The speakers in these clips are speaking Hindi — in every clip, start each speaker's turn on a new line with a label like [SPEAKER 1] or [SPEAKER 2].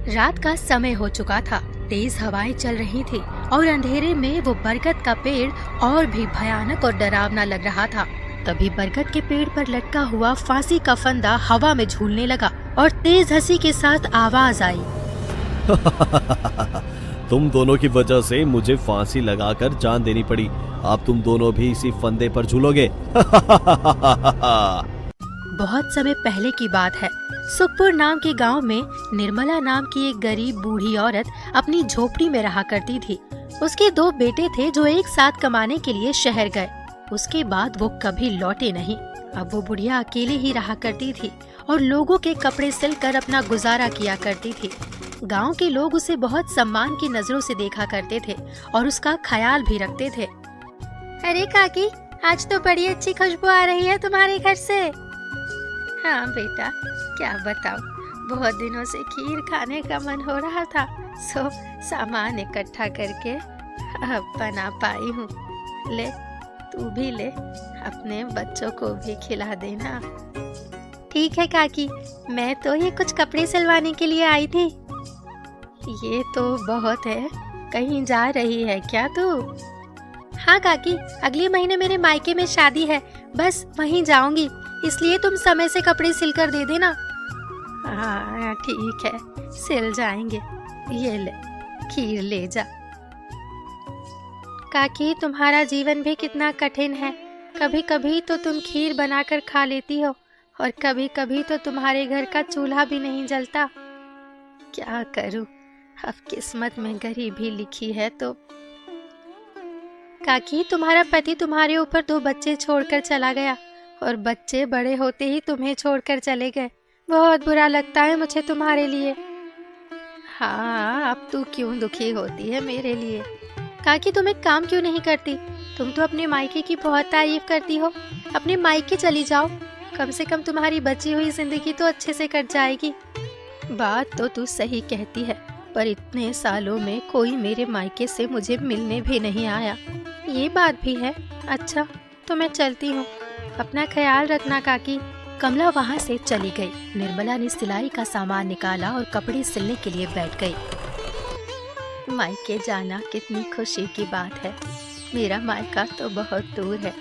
[SPEAKER 1] रात का समय हो चुका था। तेज हवाएं चल रही थी और अंधेरे में वो बरगद का पेड़ और भी भयानक और डरावना लग रहा था। तभी बरगद के पेड़ पर लटका हुआ फांसी का फंदा हवा में झूलने लगा और तेज हंसी के साथ आवाज आई।
[SPEAKER 2] तुम दोनों की वजह से मुझे फांसी लगाकर जान देनी पड़ी। अब तुम दोनों भी इसी फंदे पर झूलोगे।
[SPEAKER 1] बहुत समय पहले की बात है। सुखपुर नाम के गांव में निर्मला नाम की एक गरीब बूढ़ी औरत अपनी झोपड़ी में रहा करती थी। उसके 2 बेटे थे जो एक साथ कमाने के लिए शहर गए। उसके बाद वो कभी लौटे नहीं। अब वो बुढ़िया अकेले ही रहा करती थी और लोगों के कपड़े सिलकर अपना गुजारा किया करती थी। गांव के लोग उसे बहुत सम्मान की नजरों से देखा करते थे और उसका ख्याल भी रखते थे। अरे काकी, आज तो बड़ी अच्छी खुशबू आ रही है तुम्हारे घर से। हाँ बेटा, क्या बताऊं, बहुत दिनों से खीर खाने का मन हो रहा था, सो सामान इकट्ठा करके अब बना पाई हूँ। ले, तू भी ले, अपने बच्चों को भी खिला देना। ठीक है काकी, मैं तो ये कुछ कपड़े सिलवाने के लिए आई थी। ये तो बहुत है, कहीं जा रही है क्या तू? हाँ काकी, अगले महीने मेरे मायके में शादी है, बस वहीं जाऊंगी, इसलिए तुम समय से कपड़े सिलकर दे देना। हाँ ठीक है, सिल जाएंगे। ये ले, खीर ले जा। काकी, तुम्हारा जीवन भी कितना कठिन है। कभी कभी तो तुम खीर बनाकर खा लेती हो और कभी कभी तो तुम्हारे घर का चूल्हा भी नहीं जलता। क्या करूं, अब किस्मत में गरीबी लिखी है तो। काकी, तुम्हारा पति तुम्हारे ऊपर 2 बच्चे छोड़कर चला गया और बच्चे बड़े होते ही तुम्हें छोड़कर चले गए। बहुत बुरा लगता है मुझे तुम्हारे लिए। हाँ, अब तू क्यों दुखी होती है मेरे लिए? काकी, तुम एक काम क्यों नहीं करती? तुम तो अपने मायके की बहुत तारीफ करती हो। अपने मायके चली जाओ, कम से कम तुम्हारी बची हुई जिंदगी तो अच्छे से कट जाएगी। बात तो तू सही कहती है, पर इतने सालों में कोई मेरे मायके से मुझे मिलने भी नहीं आया। ये बात भी है। अच्छा, तो मैं चलती हूँ, अपना ख्याल रखना काकी। कमला वहाँ से चली गई। निर्मला ने सिलाई का सामान निकाला और कपड़े सिलने के लिए बैठ गई। मायके जाना कितनी खुशी की बात है। मेरा मायका तो बहुत दूर है,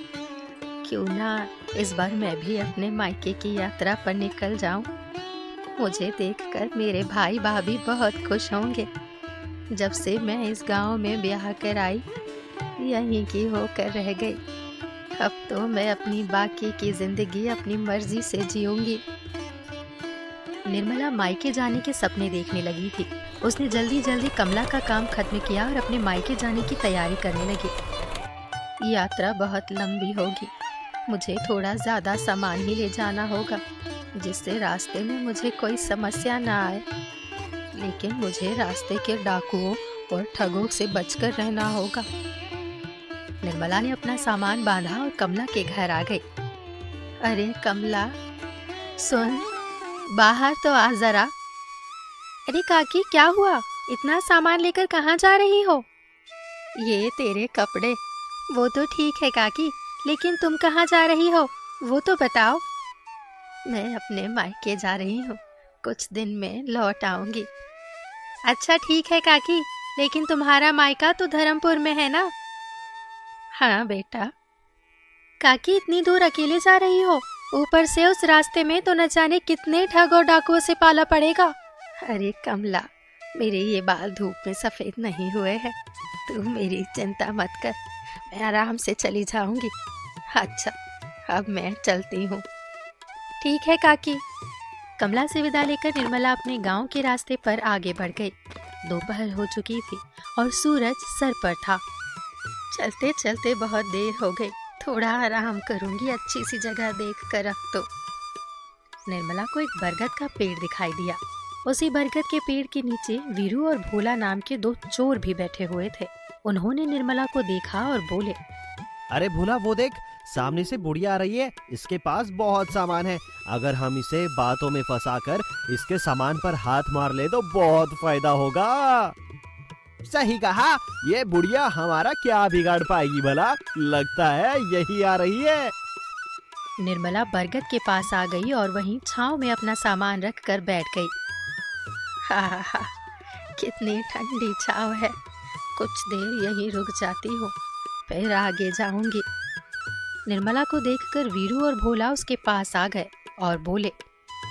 [SPEAKER 1] क्यों ना इस बार मैं भी अपने मायके की यात्रा पर निकल जाऊं। मुझे देखकर मेरे भाई भाभी बहुत खुश होंगे। जब से मैं इस गांव में ब्याह कर आई, यहीं की होकर रह गई। अब तो मैं अपनी बाकी की जिंदगी अपनी मर्जी से जीऊंगी। निर्मला मायके जाने के सपने देखने लगी थी। उसने जल्दी जल्दी कमला का काम खत्म किया और अपने मायके जाने की तैयारी करने लगी। यात्रा बहुत लंबी होगी, मुझे थोड़ा ज्यादा सामान ही ले जाना होगा, जिससे रास्ते में मुझे कोई समस्या ना आए। लेकिन मुझे रास्ते के डाकुओं और ठगों से बचकर रहना होगा। निर्मला ने अपना सामान बांधा और कमला के घर आ गई। अरे कमला, सुन, बाहर तो आ जरा। अरे काकी, क्या हुआ? इतना सामान लेकर कहाँ जा रही हो? ये तेरे कपड़े। वो तो ठीक है काकी, लेकिन तुम कहाँ जा रही हो, वो तो बताओ। मैं अपने मायके जा रही हूँ, कुछ दिन में लौट आऊंगी। अच्छा ठीक है काकी, लेकिन तुम्हारा मायका तो धर्मपुर में है ना? हाँ बेटा। काकी, इतनी दूर अकेले जा रही हो? ऊपर से उस रास्ते में तो न जाने कितने ठग और डाकुओं से पाला पड़ेगा। अरे कमला, मेरे ये बाल धूप में सफेद नहीं हुए हैं, तू मेरी चिंता मत कर, मैं आराम से चली जाऊंगी। अच्छा, अब मैं चलती हूँ। ठीक है काकी। कमला से विदा लेकर निर्मला अपने गांव के रास्ते पर आगे बढ़ गई। दोपहर हो चुकी थी और सूरज सर पर था। चलते चलते बहुत देर हो गई, थोड़ा आराम करूंगी, अच्छी सी जगह देख कर। अब तो निर्मला को एक बरगद का पेड़ दिखाई दिया। उसी बरगद के पेड़ के नीचे वीरू और भोला नाम के 2 चोर भी बैठे हुए थे। उन्होंने निर्मला को देखा और बोले,
[SPEAKER 2] अरे भोला, वो देख, सामने से बुढ़िया आ रही है। इसके पास बहुत सामान है। अगर हम इसे बातों में फंसाकर इसके सामान पर हाथ मार ले तो बहुत फायदा होगा। सही कहा, ये बुढ़िया हमारा क्या बिगाड़ पाएगी भला? लगता है यही आ रही है।
[SPEAKER 1] निर्मला बरगद के पास आ गई और वहीं छांव में अपना सामान रख कर बैठ गई। हा, कितनी ठंडी छाव है। कुछ देर यहीं रुक जाती हूँ, फिर आगे जाऊंगी। निर्मला को देखकर वीरू और भोला उसके पास आ गए और बोले,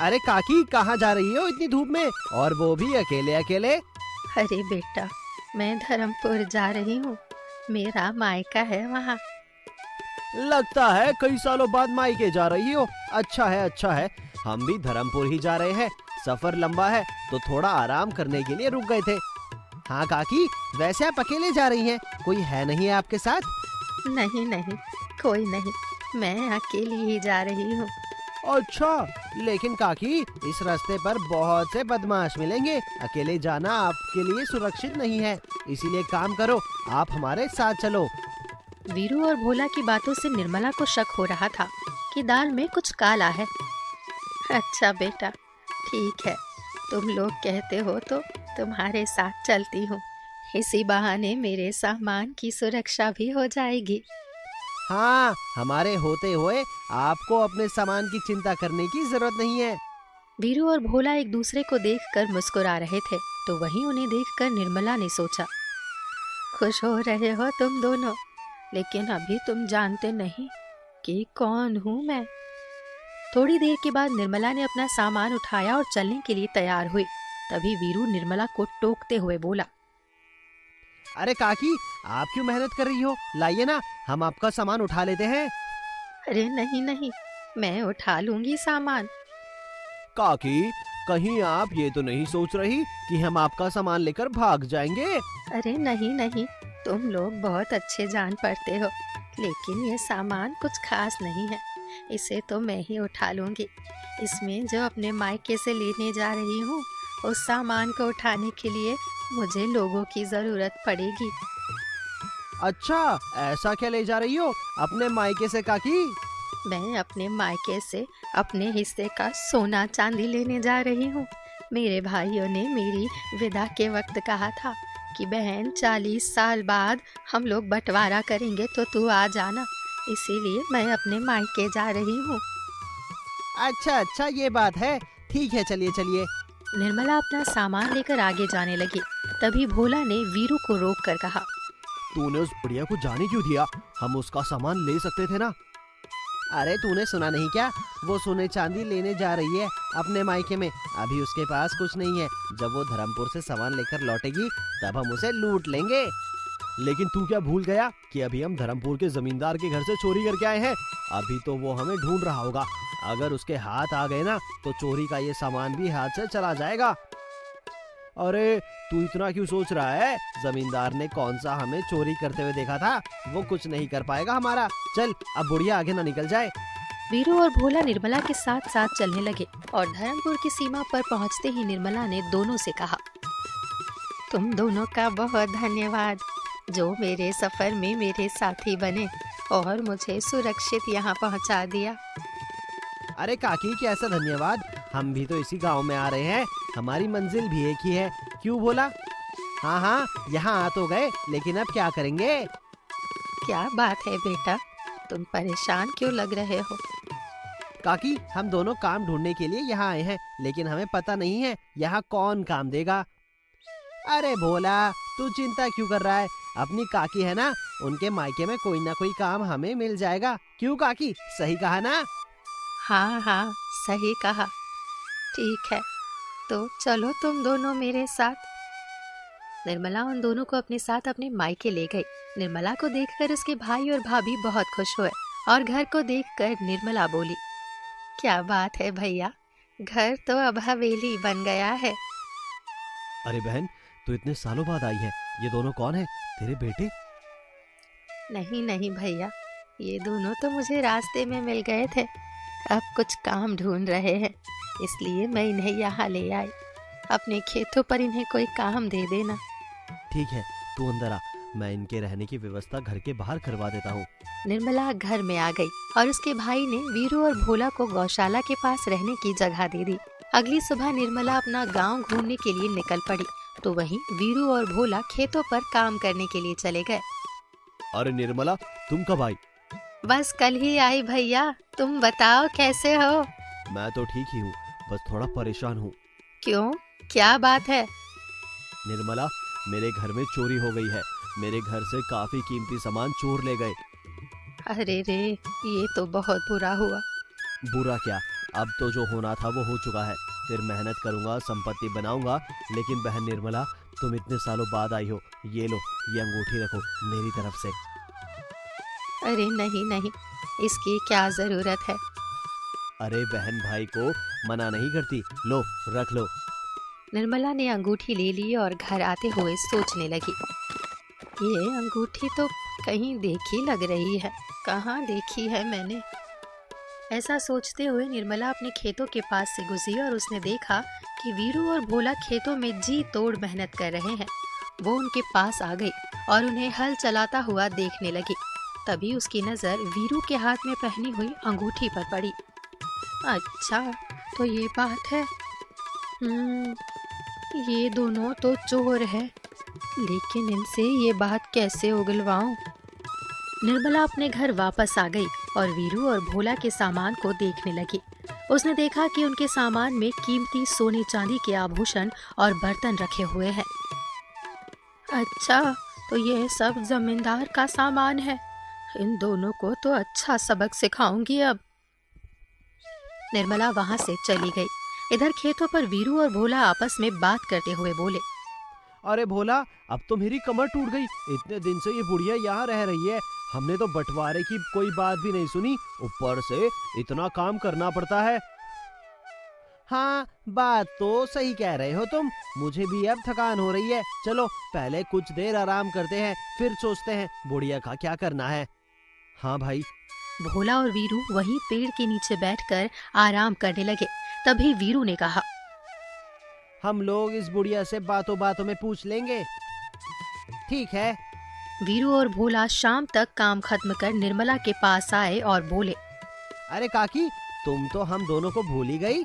[SPEAKER 2] अरे काकी, कहाँ जा रही हो इतनी धूप में, और वो भी अकेले अकेले?
[SPEAKER 1] अरे बेटा, मैं धर्मपुर जा रही हूँ, मेरा मायका है वहाँ।
[SPEAKER 2] लगता है कई सालों बाद मायके जा रही हो। अच्छा है, अच्छा है। हम भी धर्मपुर ही जा रहे हैं। सफर लंबा है तो थोड़ा आराम करने के लिए रुक गए थे। हाँ काकी, वैसे आप अकेले जा रही हैं, कोई है नहीं है आपके साथ?
[SPEAKER 1] नहीं नहीं, कोई नहीं, मैं अकेली ही जा रही हूँ।
[SPEAKER 2] अच्छा, लेकिन काकी इस रास्ते पर बहुत से बदमाश मिलेंगे, अकेले जाना आपके लिए सुरक्षित नहीं है। इसीलिए काम करो, आप हमारे साथ चलो।
[SPEAKER 1] वीरू और भोला की बातों से निर्मला को शक हो रहा था कि दाल में कुछ काला है। अच्छा बेटा, ठीक है, तुम लोग कहते हो तो तुम्हारे साथ चलती हूँ। इसी बहाने मेरे सामान की सुरक्षा भी हो जाएगी।
[SPEAKER 2] हाँ, हमारे होते हुए आपको अपने सामान की चिंता करने की जरूरत नहीं है।
[SPEAKER 1] वीरू और भोला एक दूसरे को देखकर मुस्कुरा रहे थे, तो वहीं उन्हें देखकर निर्मला ने सोचा, खुश हो रहे हो तुम दोनों, लेकिन अभी तुम जानते नहीं कि कौन हूँ मैं। थोड़ी देर के बाद निर्मला ने अपना सामान उठाया और चलने के लिए तैयार हुई। तभी वीरू निर्मला को टोकते हुए बोला,
[SPEAKER 2] अरे काकी, आप क्यों मेहनत कर रही हो? लाइए ना, हम आपका सामान उठा लेते हैं।
[SPEAKER 1] अरे नहीं नहीं, मैं उठा लूंगी सामान।
[SPEAKER 2] काकी, कहीं आप ये तो नहीं सोच रही कि हम आपका सामान लेकर भाग जाएंगे?
[SPEAKER 1] अरे नहीं नहीं, तुम लोग बहुत अच्छे जान पड़ते हो, लेकिन ये सामान कुछ खास नहीं है, इसे तो मैं ही उठा लूंगी। इसमें जो अपने मायके से लेने जा रही हूँ, उस सामान को उठाने के लिए मुझे लोगों की जरूरत पड़ेगी।
[SPEAKER 2] अच्छा, ऐसा क्या ले जा रही हो अपने मायके से काकी?
[SPEAKER 1] मैं अपने मायके से अपने हिस्से का सोना चांदी लेने जा रही हूँ। मेरे भाइयों ने मेरी विदा के वक्त कहा था कि बहन 40 साल बाद हम लोग बंटवारा करेंगे तो तू आ जाना, इसीलिए मैं अपने मायके जा रही हूँ।
[SPEAKER 2] अच्छा अच्छा, ये बात है। ठीक है, चलिए चलिए।
[SPEAKER 1] निर्मला अपना सामान लेकर आगे जाने लगी। तभी भोला ने वीरू को रोक कर कहा,
[SPEAKER 2] तूने उस बुढ़िया को जाने क्यों दिया? हम उसका सामान ले सकते थे ना। अरे तूने सुना नहीं क्या? वो सोने चांदी लेने जा रही है अपने मायके में। अभी उसके पास कुछ नहीं है, जब वो धर्मपुर से सामान लेकर लौटेगी तब हम उसे लूट लेंगे। लेकिन तू क्या भूल गया कि अभी हम धर्मपुर के जमींदार के घर से चोरी करके आए हैं? अभी तो वो हमें ढूंढ रहा होगा। अगर उसके हाथ आ गए ना तो चोरी का ये सामान भी हाथ से चला जाएगा। अरे तू इतना क्यों सोच रहा है? जमींदार ने कौन सा हमें चोरी करते हुए देखा था? वो कुछ नहीं कर पाएगा हमारा। चल, अब बुढ़िया आगे ना निकल जाए।
[SPEAKER 1] वीरू और भोला निर्मला के साथ साथ चलने लगे और धर्मपुर की सीमा पर पहुंचते ही निर्मला ने दोनों से कहा, तुम दोनों का बहुत धन्यवाद, जो मेरे सफर में मेरे साथी बने और मुझे सुरक्षित यहाँ पहुँचा दिया।
[SPEAKER 2] अरे काकी, कैसा धन्यवाद? हम भी तो इसी गांव में आ रहे हैं, हमारी मंजिल भी एक ही है। क्यों भोला? हाँ हाँ, यहाँ आ तो गए, लेकिन अब क्या करेंगे?
[SPEAKER 1] क्या बात है बेटा, तुम परेशान क्यों लग रहे हो?
[SPEAKER 2] काकी, हम दोनों काम ढूंढने के लिए यहाँ आए हैं, लेकिन हमें पता नहीं है यहाँ कौन काम देगा। अरे भोला, तू चिंता क्यों कर रहा है? अपनी काकी है ना, उनके मायके में कोई ना कोई काम हमें मिल जाएगा। क्यों काकी, सही कहा ना?
[SPEAKER 1] हाँ हाँ, सही कहा। ठीक है, तो चलो तुम दोनों मेरे साथ। निर्मला उन दोनों को अपने साथ अपने मायके ले गई। निर्मला को देखकर उसके भाई और भाभी बहुत खुश हुए और घर को देखकर निर्मला बोली, क्या बात है भैया, घर तो अब हवेली बन गया है।
[SPEAKER 2] अरे बहन, तू इतने सालों बाद आई है, ये दोनों कौन है? तेरे बेटे?
[SPEAKER 1] नहीं नहीं भैया, ये दोनों तो मुझे रास्ते में मिल गए थे, अब कुछ काम ढूंढ रहे हैं, इसलिए मैं इन्हें यहाँ ले आई। अपने खेतों पर इन्हें कोई काम दे देना।
[SPEAKER 2] ठीक है, तू अंदर आ, मैं इनके रहने की व्यवस्था घर के बाहर करवा देता हूँ।
[SPEAKER 1] निर्मला घर में आ गई और उसके भाई ने वीरू और भोला को गौशाला के पास रहने की जगह दे दी। अगली सुबह निर्मला अपना गांव घूमने के लिए निकल पड़ी, तो वहीं वीरू और भोला खेतों पर काम करने के लिए चले गए।
[SPEAKER 2] अरे निर्मला, तुम कब आई?
[SPEAKER 1] बस कल ही आई भैया, तुम बताओ कैसे हो?
[SPEAKER 2] मैं तो ठीक ही हूँ, बस थोड़ा परेशान हूँ।
[SPEAKER 1] क्यों, क्या बात है?
[SPEAKER 2] निर्मला, मेरे घर में चोरी हो गई है। मेरे घर से काफी कीमती सामान चोर ले गए।
[SPEAKER 1] अरे रे, ये तो बहुत बुरा हुआ।
[SPEAKER 2] बुरा क्या, अब तो जो होना था वो हो चुका है। फिर मेहनत करूंगा, संपत्ति बनाऊंगा। लेकिन बहन निर्मला, तुम इतने सालों बाद आई हो, ये लो, ये अंगूठी रखो मेरी तरफ से।
[SPEAKER 1] अरे नहीं नहीं, इसकी क्या जरूरत है?
[SPEAKER 2] अरे बहन भाई को मना नहीं करती, लो रख लो।
[SPEAKER 1] निर्मला ने अंगूठी ले ली और घर आते हुए सोचने लगी, ये अंगूठी तो कहीं देखी लग रही है, कहाँ देखी है मैंने? ऐसा सोचते हुए निर्मला अपने खेतों के पास से गुजरी और उसने देखा कि वीरू और भोला खेतों में जी तोड़ मेहनत कर रहे हैं। वो उनके पास आ गई और उन्हें हल चलाता हुआ देखने लगी। तभी उसकी नज़र वीरू के हाथ में पहनी हुई अंगूठी पर पड़ी। अच्छा, तो ये बात है। ये दोनों तो चोर है, लेकिन इनसे ये बात कैसे उगलवाऊं? निर्मला अपने घर वापस आ गई और वीरू और भोला के सामान को देखने लगी। उसने देखा कि उनके सामान में कीमती सोने चांदी के आभूषण और बर्तन रखे हुए हैं। अच्छा, तो ये सब जमींदार का सामान है। इन दोनों को तो अच्छा सबक सिखाऊंगी अब। निर्मला वहां से चली गई। इधर खेतों पर वीरू और भोला आपस में बात करते हुए बोले,
[SPEAKER 2] अरे भोला, अब तो मेरी कमर टूट गई। इतने दिन से ये बुढ़िया यहाँ रह रही है, हमने तो बंटवारे की कोई बात भी नहीं सुनी, ऊपर से इतना काम करना पड़ता है। हाँ, बात तो सही कह रहे हो तुम, मुझे भी अब थकान हो रही है। चलो पहले कुछ देर आराम करते हैं, फिर सोचते हैं बुढ़िया का क्या करना है। हाँ भाई।
[SPEAKER 1] भोला और वीरू वहीं पेड़ के नीचे बैठकर आराम करने लगे। तभी वीरू ने कहा,
[SPEAKER 2] हम लोग इस बुढ़िया से बातों बातों में पूछ लेंगे। ठीक है।
[SPEAKER 1] वीरू और भोला शाम तक काम खत्म कर निर्मला के पास आए और बोले,
[SPEAKER 2] अरे काकी, तुम तो हम दोनों को भूल ही गई।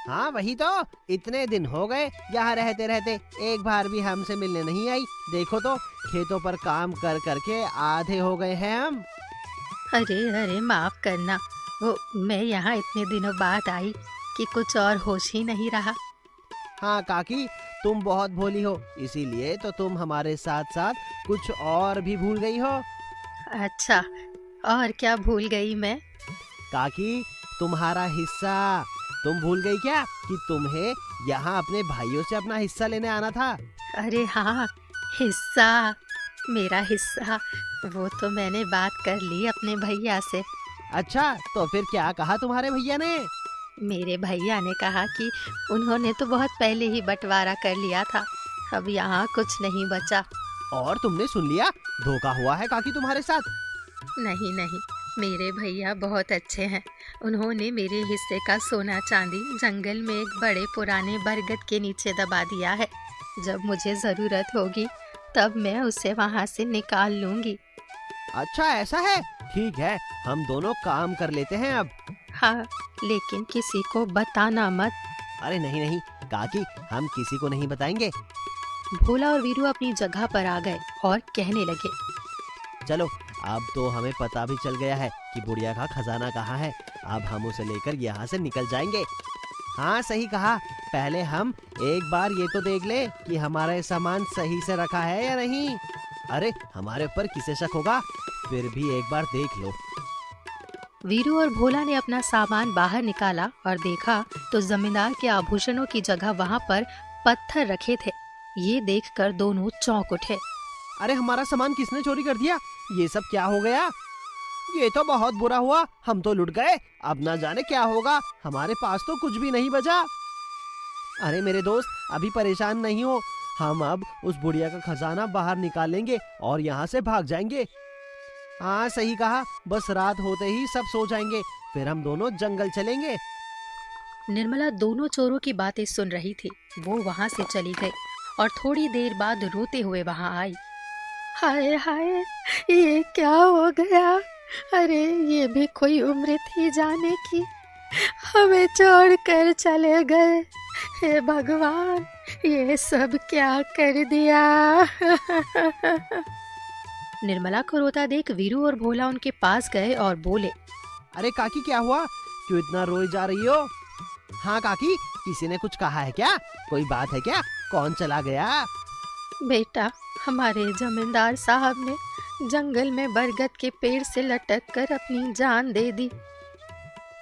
[SPEAKER 2] हाँ वही तो, इतने दिन हो गए यहाँ रहते रहते, एक बार भी हमसे मिलने नहीं आई। देखो तो, खेतों पर काम कर करके आधे हो गए हैं हम।
[SPEAKER 1] अरे अरे माफ करना, वो मैं यहाँ इतने दिनों बाद आई कि कुछ और होश ही नहीं रहा।
[SPEAKER 2] हाँ काकी, तुम बहुत भोली हो, इसीलिए तो तुम हमारे साथ साथ कुछ और भी भूल गई हो।
[SPEAKER 1] अच्छा, और क्या भूल गई मैं?
[SPEAKER 2] काकी, तुम्हारा हिस्सा। तुम भूल गई क्या कि तुम्हें यहाँ अपने भाइयों से अपना हिस्सा लेने आना था?
[SPEAKER 1] अरे हाँ, हिस्सा, मेरा हिस्सा, वो तो मैंने बात कर ली अपने भैया से।
[SPEAKER 2] अच्छा, तो फिर क्या कहा तुम्हारे भैया ने?
[SPEAKER 1] मेरे भैया ने कहा कि उन्होंने तो बहुत पहले ही बंटवारा कर लिया था, अब यहाँ कुछ नहीं बचा।
[SPEAKER 2] और तुमने सुन लिया? धोखा हुआ है काकी तुम्हारे साथ।
[SPEAKER 1] नहीं नहीं, मेरे भैया बहुत अच्छे हैं। उन्होंने मेरे हिस्से का सोना चांदी जंगल में एक बड़े पुराने बरगद के नीचे दबा दिया है। जब मुझे ज़रूरत होगी तब मैं उसे वहाँ से निकाल लूँगी।
[SPEAKER 2] अच्छा ऐसा है, ठीक है, हम दोनों काम कर लेते हैं अब।
[SPEAKER 1] हाँ, लेकिन किसी को बताना मत।
[SPEAKER 2] अरे नहीं नहीं काकी, हम किसी को नहीं बताएंगे।
[SPEAKER 1] भोला और वीरू अपनी जगह पर आ गए और कहने लगे,
[SPEAKER 2] चलो, अब तो हमें पता भी चल गया है कि बुढ़िया का खजाना कहाँ है। अब हम उसे लेकर यहाँ से निकल जाएंगे। हाँ सही कहा, पहले हम एक बार ये तो देख ले कि हमारा सामान सही से रखा है या नहीं। अरे हमारे ऊपर किसे शक होगा, फिर भी एक बार देख लो।
[SPEAKER 1] वीरू और भोला ने अपना सामान बाहर निकाला और देखा तो जमींदार के आभूषणों की जगह वहाँ पर पत्थर रखे थे। ये देखकर दोनों चौंक उठे।
[SPEAKER 2] अरे हमारा सामान किसने चोरी कर दिया? ये सब क्या हो गया? ये तो बहुत बुरा हुआ, हम तो लुट गए। अब ना जाने क्या होगा, हमारे पास तो कुछ भी नहीं बचा। अरे मेरे दोस्त, अभी परेशान नहीं हो, हम अब उस बुढ़िया का खजाना बाहर निकालेंगे और यहाँ से भाग जाएंगे। हाँ सही कहा, बस रात होते ही सब सो जाएंगे, फिर हम दोनों जंगल चलेंगे।
[SPEAKER 1] निर्मला दोनों चोरों की बातें सुन रही थी। वो वहाँ से चली गई और थोड़ी देर बाद रोते हुए वहाँ आई। हाय हाय, ये क्या हो गया? अरे ये भी कोई उम्र थी जाने की, हमें छोड़कर चले गए। हे भगवान, ये सब क्या कर दिया? निर्मला को रोता देख वीरू और भोला उनके पास गए और बोले,
[SPEAKER 2] अरे काकी क्या हुआ, क्यों इतना रोई जा रही हो? हाँ काकी, किसी ने कुछ कहा है क्या? कोई बात है क्या? कौन चला गया?
[SPEAKER 1] बेटा, हमारे जमींदार साहब ने जंगल में बरगद के पेड़ से लटक कर अपनी जान दे दी।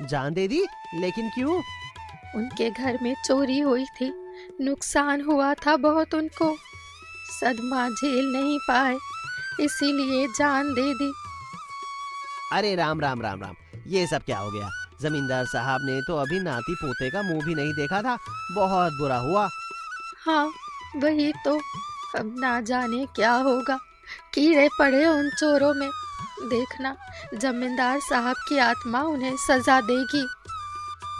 [SPEAKER 2] जान दे दी? लेकिन क्यों?
[SPEAKER 1] उनके घर में चोरी हुई थी, नुकसान हुआ था बहुत उनको, सदमा झेल नहीं पाए, इसीलिए जान दे दी।
[SPEAKER 2] अरे राम राम राम राम, ये सब क्या हो गया? जमींदार साहब ने तो अभी नाती पोते का मुंह भी नहीं देखा था, बहुत बुरा हुआ।
[SPEAKER 1] हाँ, वही तो, अब ना जाने क्या होगा, कीड़े पड़े उन चोरों में। देखना, जमींदार साहब की आत्मा उन्हें सजा देगी।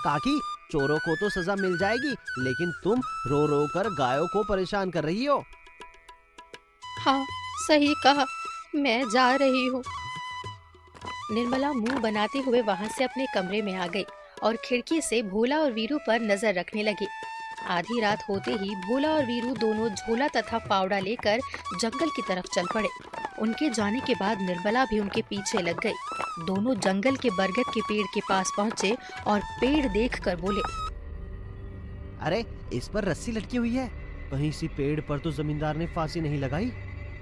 [SPEAKER 2] काकी, चोरों को तो सजा मिल जाएगी, लेकिन तुम रो रो कर गायों को परेशान कर रही हो।
[SPEAKER 1] हाँ, सही कहा, मैं जा रही हूँ। निर्मला मुंह बनाते हुए वहां से अपने कमरे में आ गई और खिड़की से भोला और वीरू पर नजर रखने लगी। आधी रात होते ही भोला और वीरू दोनों झोला तथा फावड़ा लेकर जंगल की तरफ चल पड़े। उनके जाने के बाद निर्मला भी उनके पीछे लग गई। दोनों जंगल के बरगद के पेड़ के पास पहुंचे और पेड़ देखकर बोले,
[SPEAKER 2] अरे, इस पर रस्सी लटकी हुई है, कहीं इसी पेड़ पर तो जमींदार ने फांसी नहीं लगाई।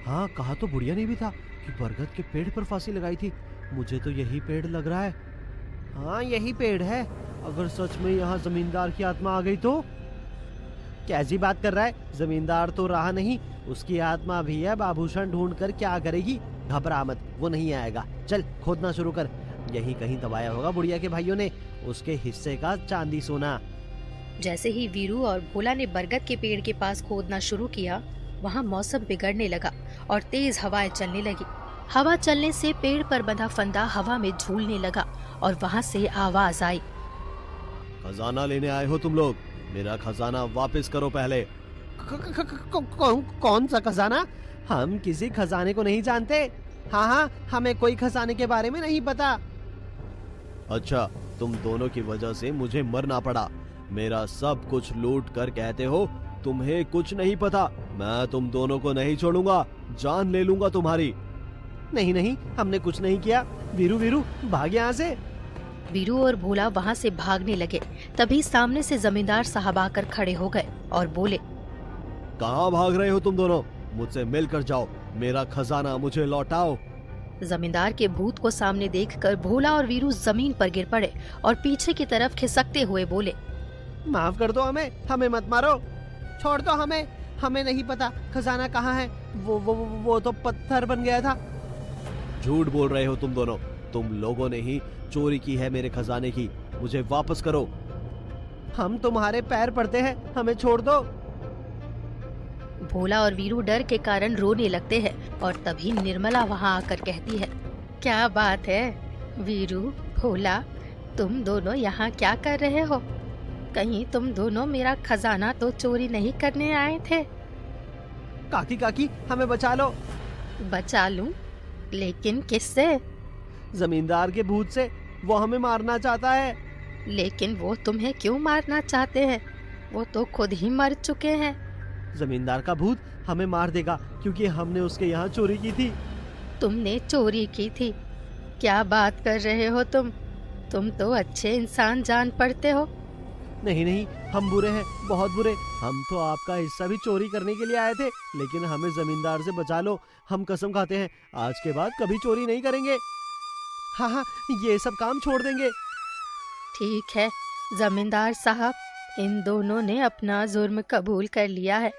[SPEAKER 2] हाँ, कहा तो बुढ़िया ने भी था कि बरगद के पेड़ पर फांसी लगाई थी। मुझे तो यही पेड़ लग रहा है। हाँ, यही पेड़ है। अगर सच में यहाँ जमींदार की आत्मा आ गई तो? कैसी बात कर रहा है? जमींदार तो रहा नहीं, उसकी आत्मा भी है। आभूषण ढूंढ कर क्या करेगी? घबरा मत, वो नहीं आएगा। चल, खोदना शुरू कर। यही कहीं दबाया होगा बुढ़िया के भाइयों ने उसके हिस्से का चांदी सोना।
[SPEAKER 1] जैसे ही वीरू और भोला ने बरगद के पेड़ के पास खोदना शुरू किया, वहाँ मौसम बिगड़ने लगा और तेज हवाएं चलने लगी। हवा चलने से पेड़ पर बंधा फंदा हवा में झूलने लगा और वहाँ से आवाज आई,
[SPEAKER 2] खजाना लेने आए हो तुम लोग? मेरा खजाना वापस करो पहले। कौन सा खजाना? हम किसी खजाने को नहीं जानते। हाँ हाँ, हमें कोई खजाने के बारे में नहीं पता। अच्छा, तुम दोनों की वजह से मुझे मरना पड़ा। मेरा सब कुछ लूट कर कहते हो तुम्हें कुछ नहीं पता। मैं तुम दोनों को नहीं छोड़ूंगा, जान ले लूंगा तुम्हारी। नहीं नहीं, हमने कुछ नहीं किया। वीरू वीरू, भाग यहाँ से।
[SPEAKER 1] वीरू और भोला वहाँ से भागने लगे। तभी सामने से जमींदार साहब आकर खड़े हो गए और बोले,
[SPEAKER 2] कहाँ भाग रहे हो तुम दोनों? मुझसे मिलकर जाओ, मेरा खजाना मुझे लौटाओ।
[SPEAKER 1] जमींदार के भूत को सामने देखकर भोला और वीरू जमीन पर गिर पड़े और पीछे की तरफ खिसकते हुए बोले,
[SPEAKER 2] माफ कर दो हमें मत मारो, छोड़ दो हमें नहीं पता खजाना कहाँ है। वो तो पत्थर बन गया था। झूठ बोल रहे हो तुम दोनों, तुम लोगों ने ही चोरी की है मेरे खजाने की। मुझे वापस करो। हम तुम्हारे पैर पड़ते हैं, हमें छोड़ दो।
[SPEAKER 1] भोला और वीरू डर के कारण रोने लगते हैं और तभी निर्मला वहाँ आकर कहती है, क्या बात है वीरू, भोला, तुम दोनों यहाँ क्या कर रहे हो? कहीं तुम दोनों मेरा खजाना तो चोरी नहीं करने आए थे?
[SPEAKER 2] काकी काकी, हमें बचा लो।
[SPEAKER 1] बचा लूं? लेकिन किससे?
[SPEAKER 2] जमींदार के भूत से। वो हमें मारना चाहता है।
[SPEAKER 1] लेकिन वो तुम्हें क्यों मारना चाहते हैं? वो तो खुद ही मर चुके हैं।
[SPEAKER 2] जमींदार का भूत हमें मार देगा क्योंकि हमने उसके यहाँ चोरी की थी।
[SPEAKER 1] तुमने चोरी की थी? क्या बात कर रहे हो तुम तो अच्छे इंसान जान पड़ते हो।
[SPEAKER 2] नहीं नहीं, हम बुरे हैं, बहुत बुरे। हम तो आपका हिस्सा भी चोरी करने के लिए आए थे, लेकिन हमें जमींदार से बचा लो। हम कसम खाते हैं आज के बाद कभी चोरी नहीं करेंगे। हाँ हाँ, ये सब काम छोड़ देंगे।
[SPEAKER 1] ठीक है जमींदार साहब, इन दोनों ने अपना जुर्म कबूल कर लिया है,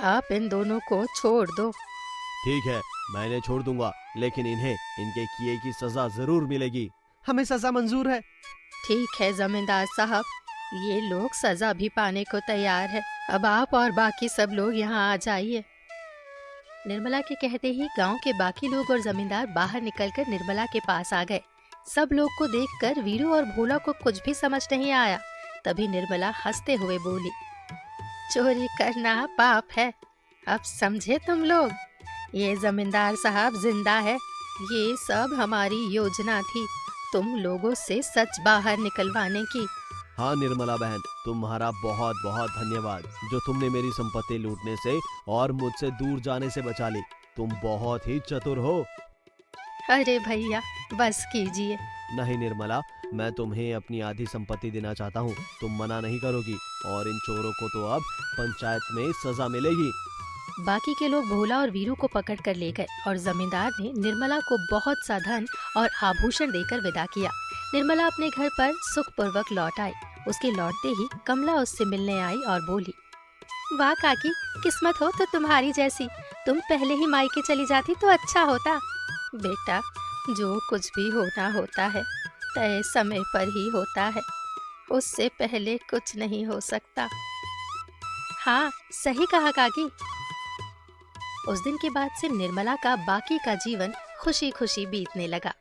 [SPEAKER 1] आप इन दोनों को छोड़ दो।
[SPEAKER 2] ठीक है, मैं इन्हें छोड़ दूंगा, लेकिन इन्हें इनके किए की सजा जरूर मिलेगी। हमें सजा मंजूर है।
[SPEAKER 1] ठीक है जमींदार साहब, ये लोग सजा भी पाने को तैयार है। अब आप और बाकी सब लोग यहाँ आ जाइए। निर्मला के कहते ही गांव के बाकी लोग और जमींदार बाहर निकलकर निर्मला के पास आ गए। सब लोग को देखकर वीरू और भोला को कुछ भी समझ नहीं आया। तभी निर्मला हंसते हुए बोली, चोरी करना पाप है, अब समझे तुम लोग? ये जमींदार साहब जिंदा है, ये सब हमारी योजना थी, तुम लोगों से सच बाहर निकलवाने की।
[SPEAKER 2] हाँ निर्मला बहन, तुम्हारा बहुत बहुत धन्यवाद, जो तुमने मेरी संपत्ति लूटने से और मुझसे दूर जाने से बचा ली। तुम बहुत ही चतुर हो।
[SPEAKER 1] अरे भैया बस कीजिए,
[SPEAKER 2] नहीं निर्मला, मैं तुम्हें अपनी आधी संपत्ति देना चाहता हूँ। तुम मना नहीं करोगी और इन चोरों को तो अब पंचायत में सजा मिलेगी।
[SPEAKER 1] बाकी के लोग भोला और वीरू को पकड़ कर ले गए और जमींदार ने निर्मला को बहुत सा धन और आभूषण देकर विदा किया। निर्मला अपने घर पर सुखपूर्वक लौट आई। उसके लौटते ही कमला उससे मिलने आई और बोली, वाह काकी, किस्मत हो तो तुम्हारी जैसी। तुम पहले ही मायके चली जाती तो अच्छा होता। बेटा, जो कुछ भी होना होता है तय समय पर ही होता है, उससे पहले कुछ नहीं हो सकता। हाँ, सही कहा काकी। उस दिन के बाद से निर्मला का बाकी का जीवन खुशी खुशी बीतने लगा।